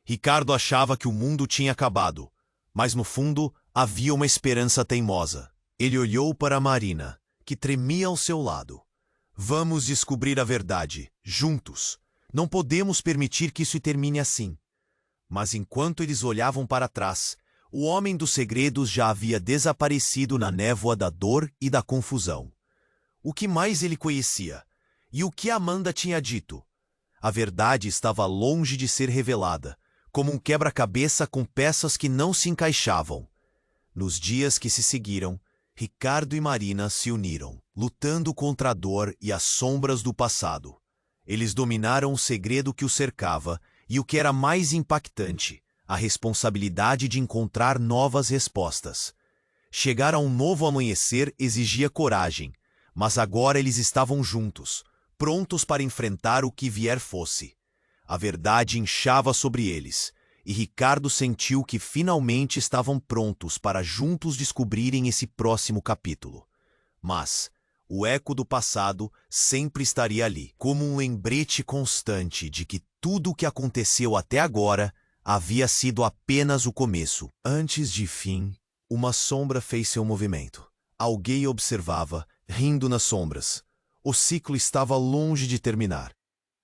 Speaker 1: Ricardo achava que o mundo tinha acabado, mas no fundo havia uma esperança teimosa. Ele olhou para Marina, que tremia ao seu lado. Vamos descobrir a verdade, juntos. Não podemos permitir que isso termine assim. Mas enquanto eles olhavam para trás, o homem dos segredos já havia desaparecido na névoa da dor e da confusão. O que mais ele conhecia? E o que Amanda tinha dito? A verdade estava longe de ser revelada, como um quebra-cabeça com peças que não se encaixavam. Nos dias que se seguiram, Ricardo e Marina se uniram, lutando contra a dor e as sombras do passado. Eles dominaram o segredo que o cercava e o que era mais impactante, a responsabilidade de encontrar novas respostas. Chegar a um novo amanhecer exigia coragem, mas agora eles estavam juntos, prontos para enfrentar o que vier fosse. A verdade inchava sobre eles, e Ricardo sentiu que finalmente estavam prontos para juntos descobrirem esse próximo capítulo. Mas o eco do passado sempre estaria ali, como um lembrete constante de que tudo o que aconteceu até agora havia sido apenas o começo. Antes de fim, uma sombra fez seu movimento. Alguém observava, rindo nas sombras. O ciclo estava longe de terminar.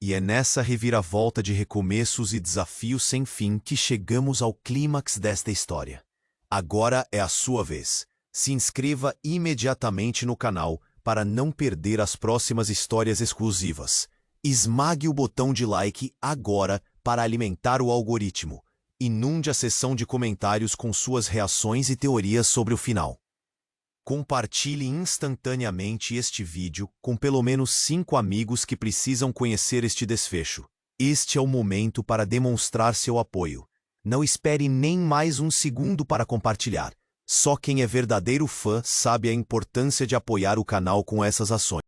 Speaker 1: E é nessa reviravolta de recomeços e desafios sem fim que chegamos ao clímax desta história. Agora é a sua vez. Se inscreva imediatamente no canal para não perder as próximas histórias exclusivas. Esmague o botão de like agora para alimentar o algoritmo. Inunde a seção de comentários com suas reações e teorias sobre o final. Compartilhe instantaneamente este vídeo com pelo menos 5 amigos que precisam conhecer este desfecho. Este é o momento para demonstrar seu apoio. Não espere nem mais um segundo para compartilhar. Só quem é verdadeiro fã sabe a importância de apoiar o canal com essas ações.